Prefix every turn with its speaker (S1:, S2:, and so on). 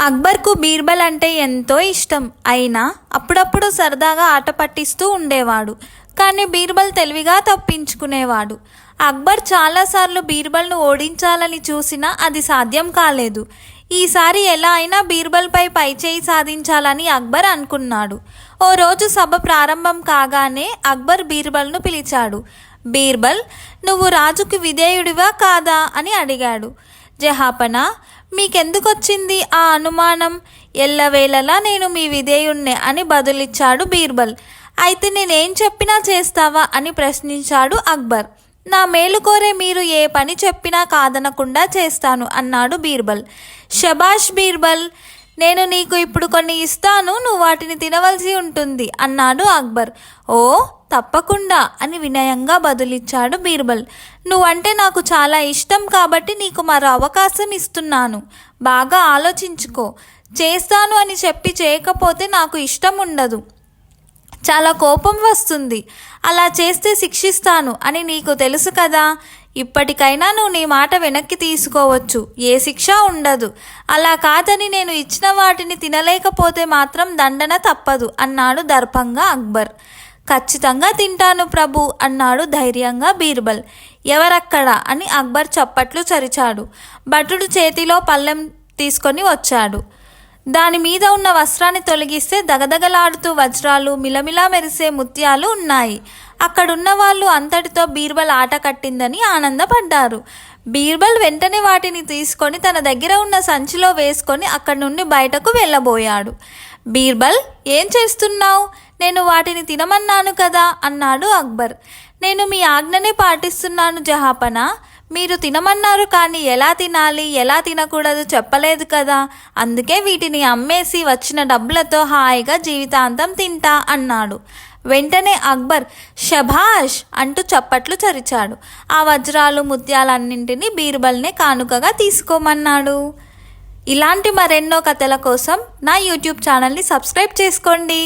S1: అక్బర్కు బీర్బల్ అంటే ఎంతో ఇష్టం. అయినా అప్పుడప్పుడు సరదాగా ఆట పట్టిస్తూ ఉండేవాడు. కానీ బీర్బల్ తెలివిగా తప్పించుకునేవాడు. అక్బర్ చాలాసార్లు బీర్బల్ను ఓడించాలని చూసినా అది సాధ్యం కాలేదు. ఈసారి ఎలా అయినా బీర్బల్పై పైచేయి సాధించాలని అక్బర్ అనుకున్నాడు. ఓ రోజు సభ ప్రారంభం కాగానే అక్బర్ బీర్బల్ను పిలిచాడు. బీర్బల్, నువ్వు రాజుకు విధేయుడివా కాదా అని అడిగాడు. జహాపనా, మీకెందుకొచ్చింది ఆ అనుమానం? ఎల్లవేళలా నేను మీ విధేయుణ్ణే అని బదులిచ్చాడు బీర్బల్. అయితే నేనేం చెప్పినా చేస్తావా అని ప్రశ్నించాడు అక్బర్. నా మేలు కోరే మీరు ఏ పని చెప్పినా కాదనకుండా చేస్తాను అన్నాడు బీర్బల్. షబాష్ బీర్బల్, నేను నీకు ఇప్పుడు కొన్ని ఇస్తాను, నువ్వు వాటిని తినవలసి ఉంటుంది అన్నాడు అక్బర్. ఓ తప్పకుండా అని వినయంగా బదులిచ్చాడు బీర్బల్. నువ్వంటే నాకు చాలా ఇష్టం కాబట్టి నీకు మరో అవకాశం ఇస్తున్నాను. బాగా ఆలోచించుకో. చేస్తాను అని చెప్పి చేయకపోతే నాకు ఇష్టం ఉండదు, చాలా కోపం వస్తుంది. అలా చేస్తే శిక్షిస్తాను అని నీకు తెలుసు కదా. ఇప్పటికైనా నువ్వు నీ మాట వెనక్కి తీసుకోవచ్చు, ఏ శిక్ష ఉండదు. అలా కాదని నేను ఇచ్చిన వాటిని తినలేకపోతే మాత్రం దండన తప్పదు అన్నాడు దర్పంగా అక్బర్. ఖచ్చితంగా తింటాను ప్రభు అన్నాడు ధైర్యంగా బీర్బల్. ఎవరక్కడ అని అక్బర్ చప్పట్లు చరిచాడు. భటుడు చేతిలో పళ్ళెం తీసుకొని వచ్చాడు. దాని మీద ఉన్న వస్త్రాన్ని తొలగిస్తే దగదగలాడుతూ వజ్రాలు, మిలమిలా మెరిసే ముత్యాలు ఉన్నాయి. అక్కడున్న వాళ్ళు అంతటితో బీర్బల్ ఆట కట్టిందని ఆనందపడ్డారు. బీర్బల్ వెంటనే వాటిని తీసుకొని తన దగ్గర ఉన్న సంచిలో వేసుకొని అక్కడి నుండి బయటకు వెళ్ళబోయాడు. బీర్బల్, ఏం చేస్తున్నావు? నేను వాటిని తినమన్నాను కదా అన్నాడు అక్బర్. నేను మీ ఆజ్ఞనే పాటిస్తున్నాను జహాపనా. మీరు తినమన్నారు కానీ ఎలా తినాలి, ఎలా తినకూడదు చెప్పలేదు కదా. అందుకే వీటిని అమ్మేసి వచ్చిన డబ్బులతో హాయిగా జీవితాంతం తింటా అన్నాడు. వెంటనే అక్బర్ షభాష్ అంటూ చప్పట్లు చరిచాడు. ఆ వజ్రాలు, ముత్యాలన్నింటినీ బీర్బల్నే కానుకగా తీసుకోమన్నాడు. ఇలాంటి మరెన్నో కథల కోసం నా యూట్యూబ్ ఛానల్ని సబ్స్క్రైబ్ చేసుకోండి.